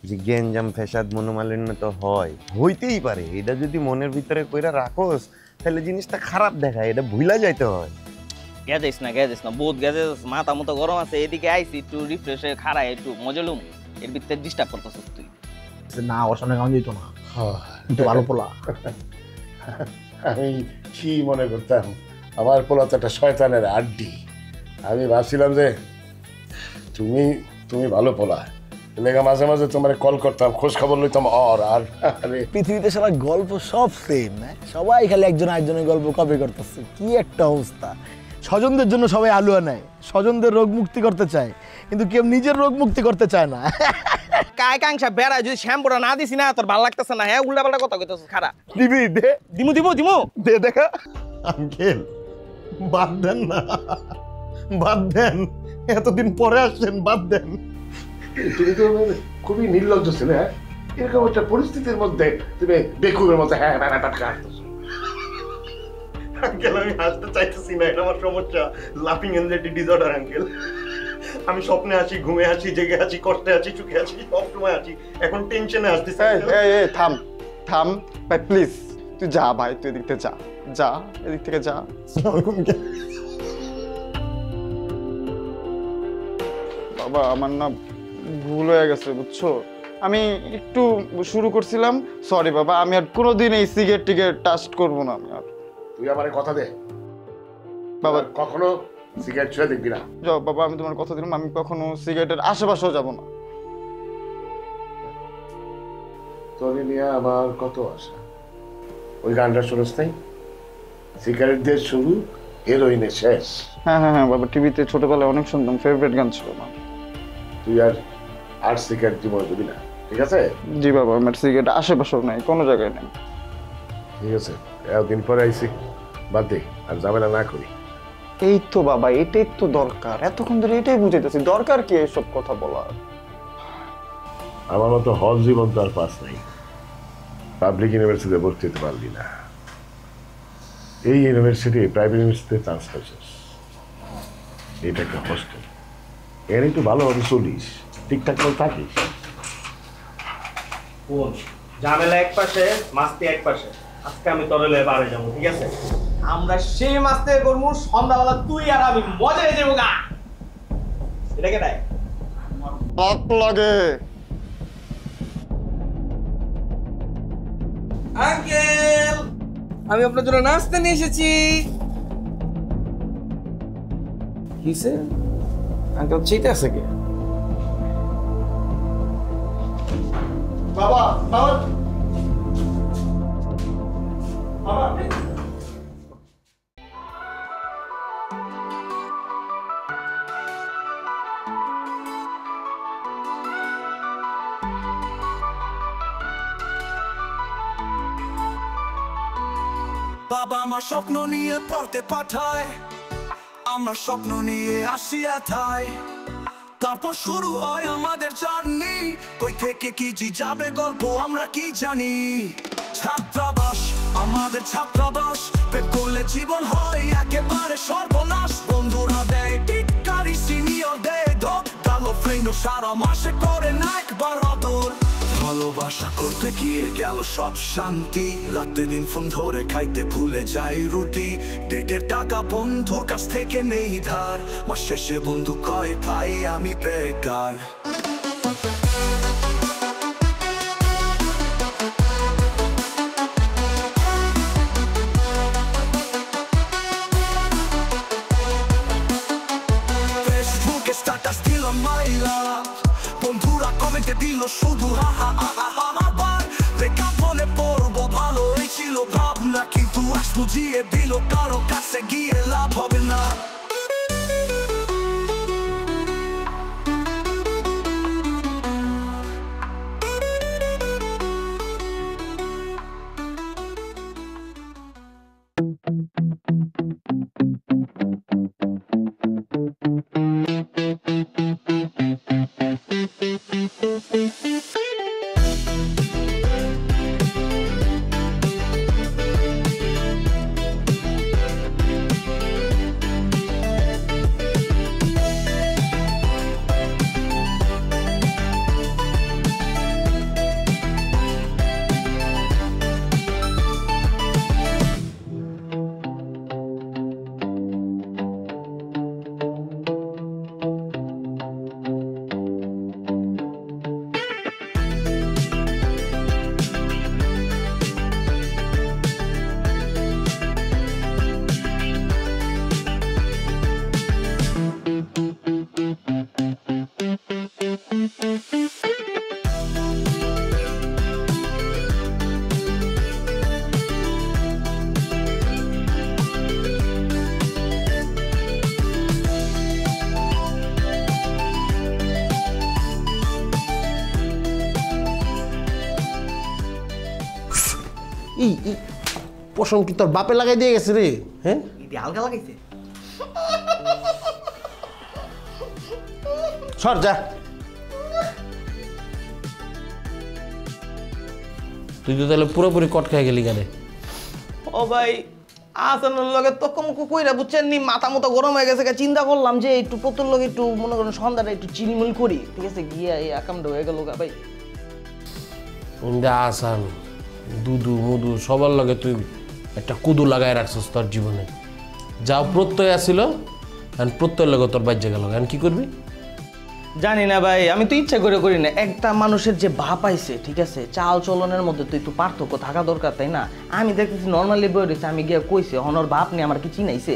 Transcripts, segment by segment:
যে গ্যাঞ্জাম ফ্যাসাদ মনোমালিন্য তো হইতেই পারে। এটা যদি মনের ভিতরে কইরা রাখোস তাহলে জিনিসটা খারাপ দেখায়, এটা ভুলা যাইতে হয়। গেছিস না বহুত গেছিস, মাথা মতো গরম আছে, এদিকে আইসি একটু রিফ্রেশ হয়ে খাড়ায় একটু মজলুম, এর ভিতরে ডিস্টার্ব করতেছিস তুই। না ওর সামনে কেমন যেত না, কিন্তু ভালো পোলা। আমি কি মনে করতাম, আমার পোলা তো একটা শয়তানের আড্ডি। আমি ভাবছিলাম যে তুমি ভালো পোলা, লেগে মাঝে মাঝে তোমার কল করতাম, খোঁজ খবর লইতাম। আর পৃথিবীতে সারা গল্প সব সেম, সবাই খালি একজন আরেকজনের গল্প কপি করতেছে। কি একটা অবস্থা! স্বজনদের জন্য সবাই আলুয়া নেয়, স্বজনদের রোগ মুক্তি করতে চায়, কিন্তু কেউ নিজের রোগ মুক্তি করতে চায় না। কায় কাংসা বেড়ায় যদি শ্যাম্পুটা না দিছি না, তোর ভালো লাগতেছে না। হ্যাঁ, উল্টা পাল্টা কথা কইতেছিস। খারাপ দিবি দে, দিমু দে দেখা। আঙ্কেল বাদ দেন না, বাদ দেন, এতদিন পরে আসছেন, বাদ দেন। তুমি তো খুবই নির্লজ্জ ছিলে। হ্যাঁ, এরকম একটা পরিস্থিতির মধ্যে তুমি বেকুবের মতো হ্যাঁ টাটকা হাসতেছো। আঙ্কেল আমি হাসতে চাইতেছি না, এটা আমার সমস্যা, লাফিং অ্যাংজাইটি ডিসঅর্ডার আঙ্কেল। আমি স্বপ্নে আছি, ঘুমে আছি, জেগে আছি, কষ্টে আছি, সুখে আছি, সব সময় আছি। এখন টেনশনে আসতেছি। এই থাম ভাই প্লিজ, তুই যা ভাই, তুই এদিক থেকে যা এদিক থেকে যা। বাবা আমার না ভুল হয়ে গেছে বুঝছো, আমি একটু শুরু করছিলাম, সরি বাবা। আমি আর কোনোদিন এই সিগারেট টিকেট টাচ করবো না। আমি আর তুই আমার কথা দে বাবা, কখনো সিগারেট ছুঁয়ে দেখবি না। যাও বাবা, আমি তোমার কথা দিলাম, আমি কখনো সিগারেটের আশেপাশেও যাবো না। তোর নিয়ে আমার কত আশা। ওই গানটা শুনিস নাই, সিগারেট দিয়ে শুরু, হেরোইনে শেষ। হ্যাঁ বাবা, টিভিতে ছোটবেলায় অনেক শুনতাম, ফেভারিট গান ছিল আমার। তুই আর সিগারেট জীবনে দিবি না, ঠিক আছে? জি বাবা, আমার সিগারেট আশেপাশেও নাই, কোনো জায়গায় নেই। ঠিক আছে, এতদিন পরে আইসি, বাদ দে, আর ঝামেলা না করি। এই তো বাবা, এটাই তো দরকার, এতক্ষণ ধরে এটাই বুঝাইতেছি, দরকার কি এসব কথা বলার? আমার মতো হল জীবন তো আর পাস নাই, পাবলিক ইউনিভার্সিটিতে ভর্তি হতে পারলি না। এই ইউনিভার্সিটি প্রাইভেট ইউনিভার্সিটিতে চান্স পাইছিস, এটা একটা হোস্টেল, এর একটু ভালোভাবে চলিস, ঠিকঠাক করে থাকিস। কোন ঝামেলা এক পাশে, মাস্তি এক পাশে। আজকে আমি তোরে লয়ে বাড়ি যাবো, ঠিক আছে? আমরা সেই মাস্তে করবো, সন্ধ্যাবেলা তুই আর আমি মজা হয়ে যাবো গা। এটাকে দেয় পাপ লাগে। আঙ্কেল, আমি আপনার জন্য নাস্তা নিয়ে এসেছি। কিসে আঙ্কেল চিতে আছে কি? বাবা বাবা বাবা আমার স্বপ্ন নিয়ে পড়তে পাঠায়, আমার স্বপ্ন নিয়ে আসিয়া থাই, তারপর শুরু হয় আমাদের জার্নি। কই থেকে কি যাবে গল্প আমরা কি জানি। ছাত্রাবাস আমাদের ছাত্রাবাস, পেট করলে জীবন হয় একেবারে সর্বনাশ। বন্ধুরা দেয় টিটকারি, সিনিয়র দেয় ধপ, কালো ফ্রেন্ড সারা মাসে করে না একবার আদর। ভালোবাসা করতে গিয়ে গেল সব শান্তি, রাতে দিন ফোন ধরে খাইতে ভুলে যাই রুটি। ডেটের টাকা বন্ধুর কাছ থেকে নেই ধার, মাস শেষে বন্ধু কয় ভাই আমি বেকার। ফেসবুকে স্ট্যাটাস দিল মাইলা, বন্ধুরা কমেন্টে দিল শুধু হা হা হা হা। আবার বেকার বলে পড়বো, ভালোই ছিল ভাবনা, কিন্তু আজ বুঝিয়ে দিল কারো কাছে গিয়ে লাভ হবে না। এই পশম কি তোর বাপে লাগাই দিয়ে গেছে রে? হ্যাঁ, এটি হালকা লাগাইছে। সর যা। তুই তো তাহলে পুরোপুরি কট খেয়ে গেলি গানে। ও ভাই আসানোর লগে তো কম কইরা বুঝছেন নি, মাথা মতো গরম হয়ে গেছে। চিন্তা করলাম যে একটু পতুর লগে একটু মনে করেন সন্ধ্যাটা একটু চিলমিল করি, ঠিক আছে, গিয়া এই আকামটা হয়ে গেল ভাই। আসান দুদু মুদু সবার লগে তুই একটা কুদু লাগাই রাখছিস তোর জীবনে। যাও প্রত্যয় আসিল, প্রত্যয় লগে তোর বাজ্যে গেল, এখন কি করবি? জানি না ভাই, আমি তো ইচ্ছা করে করি না। একটা মানুষের যে ভাব পাইছে, ঠিক আছে, চাল চলনের মধ্যে তো একটু পার্থক্য থাকা দরকার, তাই না? আমি দেখতেছি নর্মালি বই রয়েছে, আমি গিয়ে কইছে হনর বাপ নিয়ে আমার কি চিনাইছে?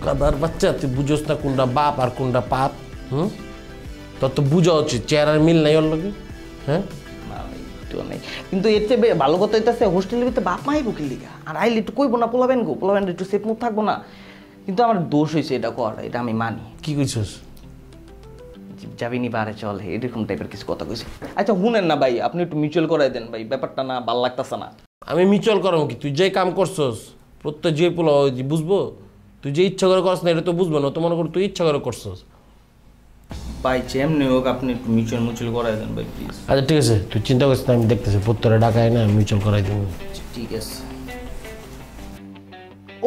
গাদার বাচ্চা, তুই বুঝোস না কোনটা বাপ আর কোনটা পাপ? তোর তো বুঝা উচিত, চেহারার মিল নাই ওর লগে। হ্যাঁ, কিন্তু এর চেয়ে ভালো কথা হইতেছে হোস্টেলের ভিতরে বাপ মাই বুকির লিগা, আর আইলে একটু কইবো না পোলাবেন গো, পোলাবেন একটু সেফ মুখ থাকবো না। কিন্তু আমার দোষ হয়েছে, এটা কর, এটা আমি মানি। কি কইছস? যাবিনি পারে চল, এরকম টাইপের কিছু কথা কইছি। আচ্ছা শুনেন না ভাই, আপনি একটু মিউচুয়াল করাই দেন ভাই, ব্যাপারটা না ভাল লাগতেছে না। আমি মিউচুয়াল করম কি? তুই যে কাম করছস প্রত্যেক যে পোলা বুঝবো? তুই যে ইচ্ছা করে করছ না এটা তো বুঝবো না, তো মনে কর তুই ইচ্ছা করে করছস। ভাই যেমনি হোক আপনি একটু মিউচুয়াল করাই দেন ভাই প্লিজ। আচ্ছা ঠিক আছে, তুই চিন্তা করছিস না, আমি দেখতেছি প্রত্যেকটা ডাকায় না মিউচুয়াল করাই দিব। ঠিক আছে।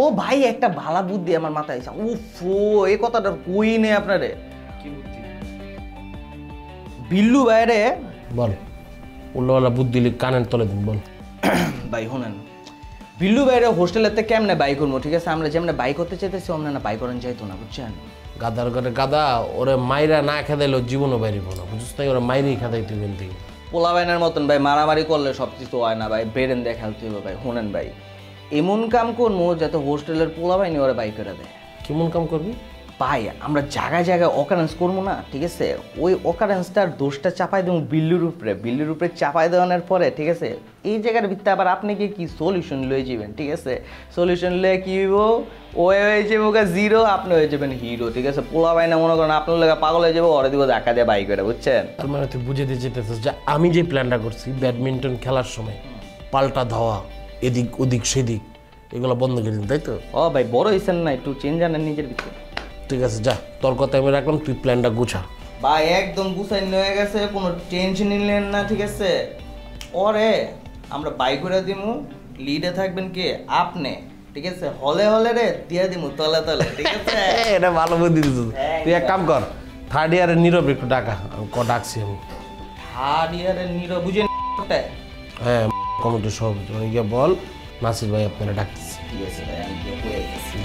ও ভাই একটা ভালা বুদ্ধি আমার মাথায় আইছে। উফো, এই কথাটা কই নে আপনারে। কি বুদ্ধি? বিল্লু ভাইরে বল, উল্লাওয়ালা বুদ্ধি কানের তলে দিন, বল। ভাই শুনেন, বিল্লু ভাইরে হোস্টেলেতে কেমনে বাই করবো, ঠিক আছে? আমরা যেমন বাই করতে চাইতেছি অন্য না বাই করেন যাইতো না, বুঝছেন? গাদার ঘরে গাদা, ওরে মাইরা না খেদাইলেও জীবনও বাইরিব না, বুঝছিস তাই? ওরা মাইরেই খেদাই তুই বেন থেকে। পোলা বাইনের মতন ভাই মারামারি করলে সব কিছু হয় না ভাই, ব্রেন দিয়ে খেলতে হবে ভাই। শুনেন ভাই, এমন কাম করবো যাতে হোস্টেলের পোলা বাইনি ওরা বাই করে দেয়। কেমন কাম করবি? ভাই আমরা জায়গায় জায়গায় অকারেন্স করবো না, ঠিক আছে? ওই অকারেন্সটার দোষটা চাপাই দেবো বিল্লুর উপরে। বিল্লুর উপরে চাপাই দেওয়ানোর পরে, ঠিক আছে, এই জায়গার ভিত্তিতে আবার আপনি কি সলিউশন লয়ে যাবেন, ঠিক আছে? সলিউশন লয়ে কি হইব, ও হয়ে যাবো জিরো, আপনি হয়ে যাবেন হিরো, ঠিক আছে? পোলা বাই না মনে করেন আপনার লোক পাগল হয়ে যাবো, ওরা দিব দেখা দিয়ে বাই করে, বুঝছেন? তার মানে তুই বুঝে দিয়ে যেতেছিস যে আমি যে প্ল্যানটা করছি ব্যাডমিন্টন খেলার সময় পাল্টা ধাওয়া, এদিক ওদিক সেদিক, এগুলো বন্ধ করে দিন, তাই তো? ও ভাই বড় হয়েছেন না, একটু চেঞ্জ আনেন নিজের ভিতরে। ঠিক আছে, যা, তোর কথা আমি রাখলাম, তুই প্ল্যানটা গুছা। ভাই একদম গুছাই হয়ে গেছে, কোনো টেনশন নিলেন না, ঠিক আছে? ওরে আমরা বাই করে দিমু, লিডে থাকবেন কে? আপনি, ঠিক আছে? হলে হলে রে দিয়ে দিমু তলে তলে, ঠিক আছে? এটা ভালো বুদ্ধি দিছিস। তুই এক কাম কর, থার্ড ইয়ারের নীরব একটু ডাকা, ডাকছি আমি। থার্ড ইয়ারের নীরব বুঝেন? হ্যাঁ, কমিটি সব গিয়ে বল নাসির ভাই আপনারা ডাকতেছি। ঠিক আছে ভাই, আমি গিয়ে বলে আইতেছি।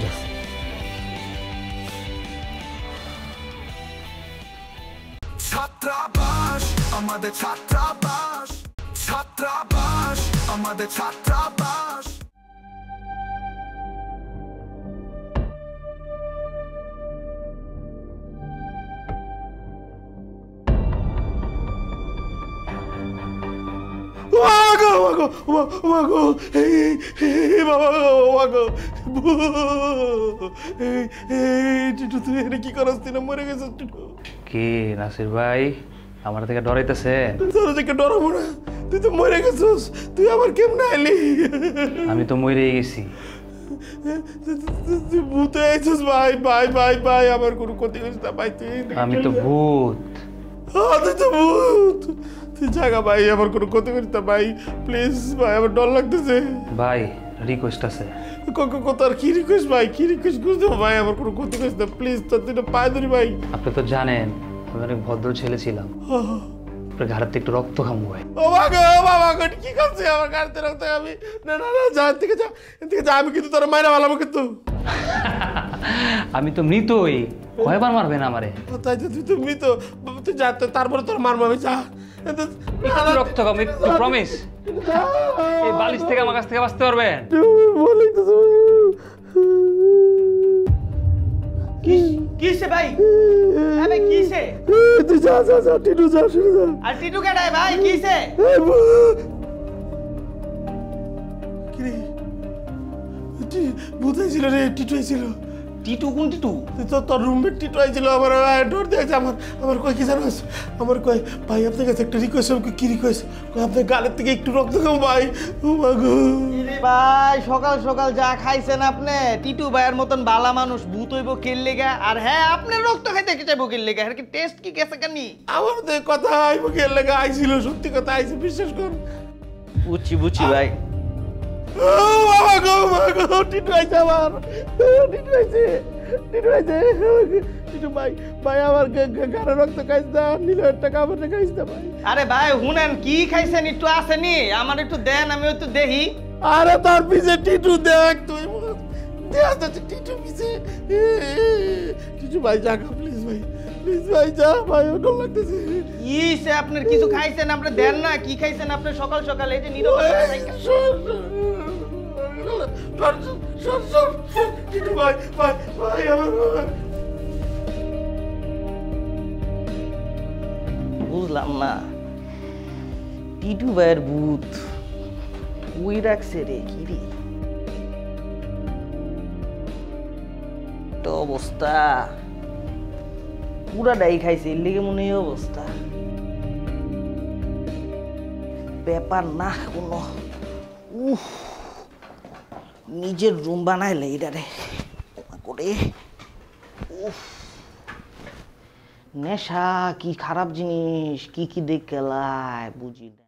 ছাত্রাবাস আমাদের, ছাত্রাবাস, ছাত্রাবাস আমাদের, ছাত্রাবাস। কি করস তুই? মরে গেছিস কি নাসির ভাই, আমার থেকে ডরাইতেছে? তোর থেকে ডরাবো না, তুই তো মরে গেছিস, তুই আবার কেমনে আইলি? আমি তো মরেই গেছি। তুই ভূত আইছিস ভাই, ভাই ভাই ভাই, আমার কোনো ক্ষতি করিস না ভাই, তুই। আমি তো ভূত। তুই তো ভূত, তুই জাগা ভাই, আমার কোনো ক্ষতি করিস না ভাই, প্লিজ ভাই, আমার ডর লাগতেছে ভাই রিকোয়েস্ট আছে। তোর কি রিকোয়েস্ট ভাই? কি রিকোয়েস্ট করতে ভাই? আমার কোনো ক্ষতি করিস না প্লিজ, তোর দুটো পায়ে ধরি ভাই। আপনি তো জানেন আমি অনেক ভদ্র ছেলে ছিলাম, আপনার ঘাড়েতে একটু রক্ত খামু ভাই। ও বাবা, ও বাবা, কি করছিস আমার গাড়িতে রক্ত? আমি না না না, যা থেকে যা, থেকে যা, আমি কিন্তু তোর মাইরা ভালাম কিন্তু। আমি তো মৃতই, কয়বার মারবেন আমারে? তাই তো, তুই তো মৃত, তুই যা, তারপরে তোর মারবো আমি, যা। একটু রক্ত খাম, একটু প্রমিস। এই বালিশ থেকে আমার কাছ থেকে বাঁচতে পারবেন? কিসে ভাই? আরে কিসে? তুই যা যা যা, টিটু যা, শুনে যা। আর টিটু কেডায় ভাই? কিসে? কি রে? ভূত ছিল রে, টিটু ছিল। টিটু কোন টিটু? তুই তো তোর রুমমেট টিটু আইছিল আমার ডোর দিয়েছে আমার কয় কি জানো আমার কয় ভাই আপনার কাছে একটা রিকোয়েস্ট কি রিকোয়েস্ট কয় আপনার গালের থেকে একটু রক্ত খাও ভাই ও মাগো ভাই সকাল সকাল যা খাইছেন আপনি টিটু ভাইয়ের মতন বালা মানুষ ভূত হইব কেল লেগা আর হ্যাঁ আপনার রক্ত খাইতে কে চাইবো কেল লেগা আর কি টেস্ট কি গেছে কানি? আমার তো কথা আইব কেল লেগে আইছিল সত্যি কথা আইছে বিশ্বাস কর বুঝছি ভাই ও বাবা গো মাগো টিটু আইছে আমার টিটু আইছে টিটু ভাই ভাই আমার গাড়ে রক্ত খাইছ না নিল একটা কাপড় খাইছ না ভাই আরে ভাই শুনেন কি খাইছেন একটু আসেনি আমার একটু দেন আমি একটু দেখি। আরে তোর পিছে টিটু দেখ তুই দেখ টিটু পিছে টিটু ভাই যা প্লিজ ভাই যা ভাই ডর লাগতেছে। ইসে আপনার কিছু খাইছেন আপনি দেন না কি খাইছেন আপনি সকাল সকাল এই যে নীরব টিটু ভাই আমার বুঝলাম না টিটু ভাইয়ের ভূত ওই রাখছে রে কি রে তো অবস্থা পুরাটাই খাইছে এর লেগে মনে হয় অবস্থা ব্যাপার না কোনো নিজের রুম বানাইলে এটারে করে নেশা কি খারাপ জিনিস কি দেখে লাই বুঝি না।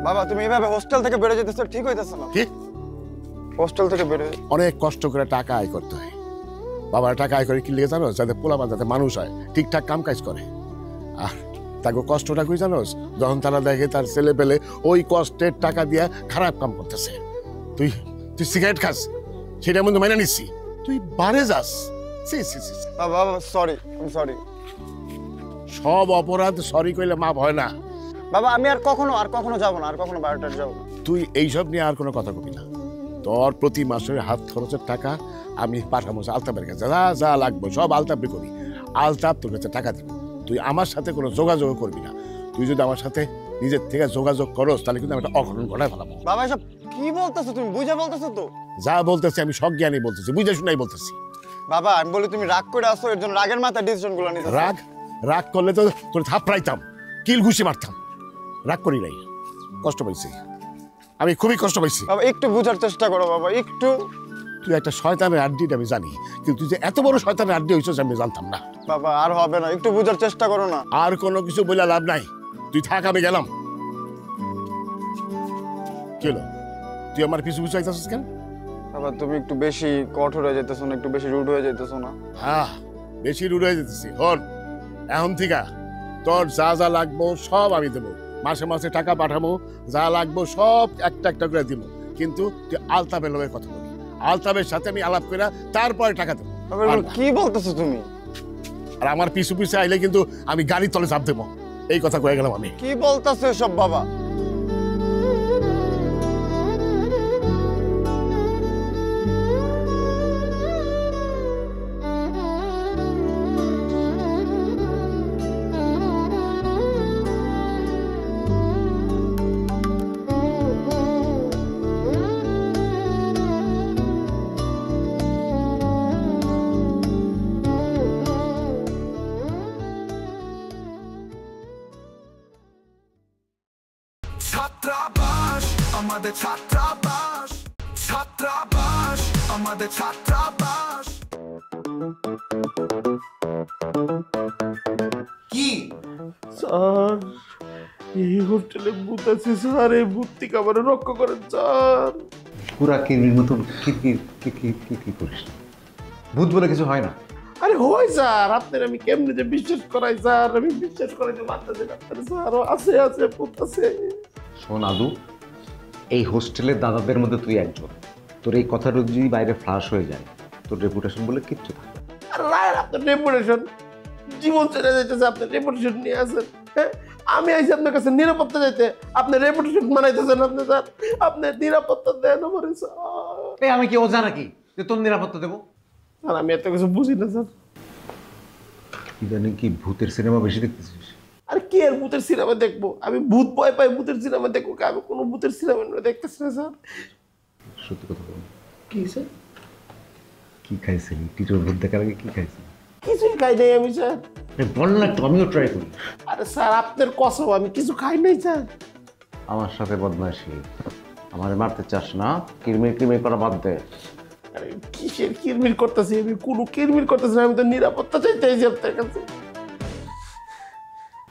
বাবা তুমি এইভাবে হোস্টেল থেকে বেরো যেতেছো ঠিক হইতেছে না। কি হোস্টেল থেকে বেরো অনেক কষ্ট করে টাকা আয় করতে হয় বাবার টাকা আয় করে কি লিখে জানো যাতে পোলাপা যাতে মানুষ হয় ঠিকঠাক কাম কাজ করে আর তাকে কষ্টটা কই জানোস যখন তারা দেখে তার ছেলে পেলে ওই কষ্টের টাকা দিয়ে খারাপ কাম করতেছে তুই সিগারেট খাস সেটা মধ্যে মাইনা নিচ্ছি তুই বারে যাস বাবা সরি সব অপরাধ সরি কইলে মাপ হয় না বাবা আমি আর কখনো যাবো না আর কখনো বারোটার যাবো না। তুই এইসব নিয়ে আর কোনো কথা কবি না তোর প্রতি মাসের হাত খরচের টাকা আমি পাঠাবো আলতাপের কাছে যা লাগবে সব আলতাপে করি আলতাপ তোর কাছে টাকা দিব তুই আমার সাথে কোনো যোগাযোগ করবি না তুই যদি আমার সাথে নিজের থেকে যোগাযোগ করস তাহলে কিন্তু আমি একটা অঘটন ঘটায় ফেলাবো। বাবা এসব কি বলতেছো তুমি বুঝে বলতেছো তো? যা বলতেছি আমি সজ্ঞানী বলতেছি বুঝে শুনাই বলতেছি। বাবা আমি বলি তুমি রাগ করে আসো এর জন্য রাগের মাথায় ডিসিশন গুলো নিতে। রাগ করলে তো তোর থাপড়াইতাম কিল ঘুষি মারতাম রাগ করি নাই কষ্ট পাইছি আমি খুবই কষ্ট পাইছি। বাবা একটু বুঝার চেষ্টা করো বাবা একটু। তুই একটা শয়তানের আড্ডিটা আমি জানি কিন্তু তুই যে এত বড় শয়তানের আড্ডি হইছিস আমি জানতাম না। বাবা আর হবে না একটু বুঝার চেষ্টা করো না। আর কোনো কিছু বলে লাভ নাই তুই থাক আমি গেলাম। কি হলো তুই আমার পিছু আইতাছিস কেন? বাবা তুমি একটু বেশি কঠোর হয়ে যেতেছো না একটু বেশি রুড হয়ে যেতেছো না? হ্যাঁ বেশি রুড হয়ে যেতেছি হন এখন থেকে তোর যা লাগবো সব আমি দেবো মাসে মাসে টাকা পাঠাবো যা লাগবো সব একটা করে দিব কিন্তু তুই আলতাপের লোকের কথা বলি আলতাপের সাথে আমি আলাপ করে তারপরে টাকা দেবো। কি বলতেছো তুমি? আর আমার পিছু আইলে কিন্তু আমি গাড়ির তলে চাপ দেবো এই কথা কয়ে গেলাম আমি। কি বলতেছো এসব বাবা? ছাত্রাবাস আমাদের ছাত্রাবাস ছাত্রাবাস আমাদের ছাত্রাবাস। কি স্যার এই হোস্টেলে ভূত আছে স্যার এই ভূত থেকে আমার রক্ষা করেন স্যার। পুরা কেমির মতন কি করিস ভূত বলে কিছু হয় না আরে হয় স্যার, আপনার আমি কেমনে যে বিশ্বাস করাই স্যার, আমি বিশ্বাস করাইতে পারতেছি না স্যার। আছে আছে পুত আছে। শোন আদু, এই হোস্টেলের দাদাদের মধ্যে তুই একজন। তোর এই কথাটা যদি বাইরে ফ্লাশ হয়ে যায়, তোর রেপুটেশন বলে কিচ্ছু থাকবে না। আর রায়ের আপনার রেপুটেশন, জীবন চলে যাইতেছে, আপনার রেপুটেশন নিয়ে আসেন। হ্যাঁ, আমি আইসি আপনার কাছে নিরাপত্তা যাইতে, আপনার রেপুটেশন বানাইতেছেন আপনি স্যার। আপনার নিরাপত্তা দেন আমার স্যার। এই আমি কি ওজা নাকি যে তোর নিরাপত্তা দেবো? আর আমি এত কিছু বুঝি না স্যার। ইদানিং কি ভূতের সিনেমা বেশি দেখতেছিস? আর কি আর ভূতের সিনেমা দেখবো? আমি ভূত ভয় পাই, ভূতের সিনেমা দেখবো? আমি কোনো ভূতের সিনেমা দেখতেছি না স্যার। সত্যি কথা বল, কি স্যার? কি খাইছিলি? টিটোর ভূত দেখার আগে কি খাইছিলি? কিছুই খাই নাই আমি স্যার। বল না তো, আমিও ট্রাই করি। আরে স্যার আপনার কসম, আমি কিছু খাই নাই স্যার। আমার সাথে বদমাইশি, আমারে মারতে চাস না? কিরমির কিরমির করা বাদ দে। আরে কিসের কিরমির করতেছি? আমি কোনো কিরমির করতেছি না, আমি তো নিরাপত্তা চাইতে আইছি আপনার কাছে।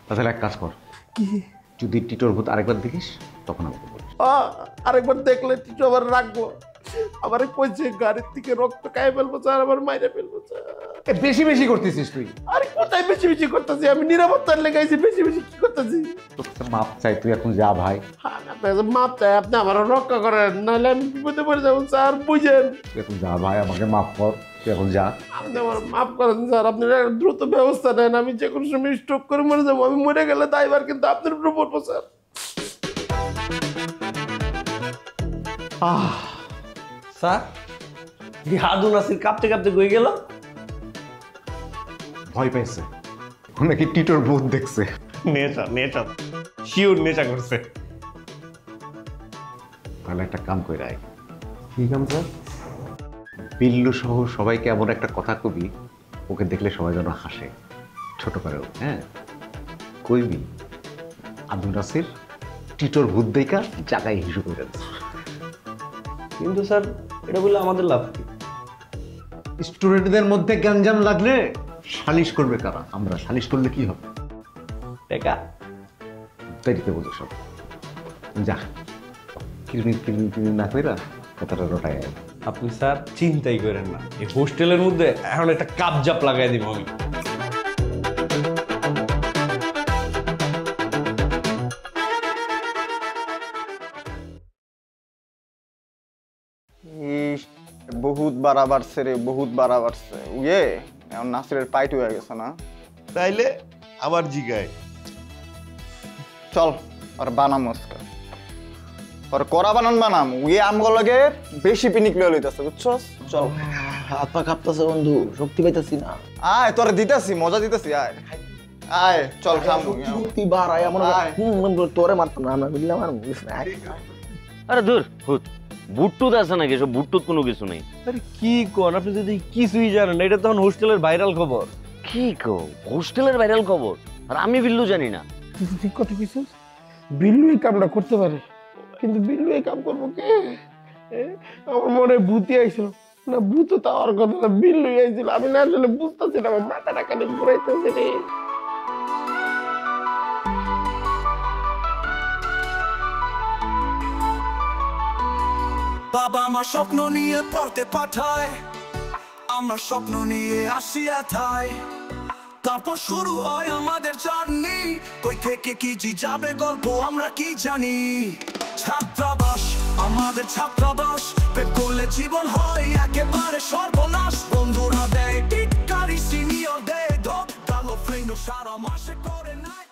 তাহলে এক কাজ কর, কি? যদি টিটোর ভূত আরেকবার দেখিস তখন আমাকে বলিস। আরেকবার দেখলে টিটো আবার রাখবো, আবার কইছে গাড়ির থেকে রক্ত খাই ফেলবো স্যার, আবার মাইরে ফেলবো স্যার। বেশি বেশি করতেছিস তুই। আরে কোথায় বেশি বেশি করতেছি? আমি নিরাপত্তার লেগাইছি, বেশি বেশি কি করতেছি? মাপ চাই, তুই এখন যা ভাই। আপনার মাপ চাই, আপনি আমার রক্ষা করেন, নাহলে আমি বিপদে পড়ে যাবো স্যার, বুঝেন। তুই এখন যা ভাই, আমাকে মাফ কর, তুই এখন যা। আপনি আমার মাফ করেন স্যার, আপনারা দ্রুত ব্যবস্থা নেন। আমি যে কোনো সময় স্ট্রোক করে মরে যাবো, আমি মরে গেলে দায়ভার কিন্তু আপনার উপর পড়বো স্যার। স্যার, এই হাদু নাসির কাঁপতে কাঁপতে কই গেল? ভয় পাইছে, ও নাকি টিটোর ভূত দেখছে। নেশা নেশা, শিওর নেশা করছে। তাহলে একটা কাম করে আয়। কি কাম স্যার? বিল্লু সহ সবাইকে এমন একটা কথা কবি, ওকে দেখলে সবাই যেন হাসে, ছোট করেও। হ্যাঁ, কইবি আব্দুল নাসির টিটোর ভূত দেখা জায়গায় হিসু করে দিচ্ছে। কিন্তু স্যার, এটা বললে আমাদের লাভ কি? স্টুডেন্টদের মধ্যে গ্যাঞ্জাম লাগলে সালিশ করবে কারা? আমরা। সালিশ করলে কি হবে? টাকা দেরিতে বলছো সব। যা, কিরমির কিরমির কিরমির না কইরা কথাটা রটায় আয়। আপনি স্যার চিন্তাই করেন না, এই হোস্টেলের মধ্যে এখন একটা কাপজাপ লাগাই দিব আমি। বহুত বাড়া বাড়ছে রে, বহুত বাড়া বাড়ছে। ইয়ে এখন নাসিরের পাইট হয়ে গেছে না? তাইলে আবার জিগায়। চল আর বানাম আজকে, আর করা বানান বানাম। ইয়ে আমগো লাগে বেশি পিনিক লয়ে লইতাছে, বুঝছস? চল। হাত পা কাঁপতেছে বন্ধু, শক্তি পাইতেছি না। আয় তোরে দিতাছি, মজা দিতাছি, আয় আয় চল খাম। শক্তি বাড়াই আমার। তোরে মারতাম না, আমরা বুঝলাম আর বুঝিস না। আরে ধুর ভূত, বুটটুত আছে নাকি? সব বুটটুত কোনো কিছু নেই। আরে কি কোন, আপনি যদি কিছুই জানেন, এটা তখন হোস্টেলের ভাইরাল খবর। কি কো, হোস্টেলের ভাইরাল খবর? আর আমি বিল্লু জানি না। ঠিক কথা কিছু, বিল্লু এই কামটা করতে পারে, কিন্তু বিল্লু এই কাম করবো কে? আমার মনে ভূতি আইসো না, ভূত তো আমার কথা না, বিল্লু আইছিল। আমি না আসলে বুঝতেছি না, আমার মাথাটা কানে ঘুরাইতেছে রে। বাবা আমার স্বপ্ন নিয়ে পড়তে পাঠায়, আমরা স্বপ্ন নিয়ে আসি এথায়। তারপর শুরু হয় আমাদের জার্নি, কই থেকে কি যাবে গল্প আমরা কি জানি। ছাত্রাবাস আমাদের ছাত্রাবাস, পেট করলে জীবন হয় একেবারে সর্বনাশ। বন্ধুরা দেয় টিটকারি, সিনিয়র দেয় ধপ, কালো ফ্রেন্ড সারা মাসে করে নাই।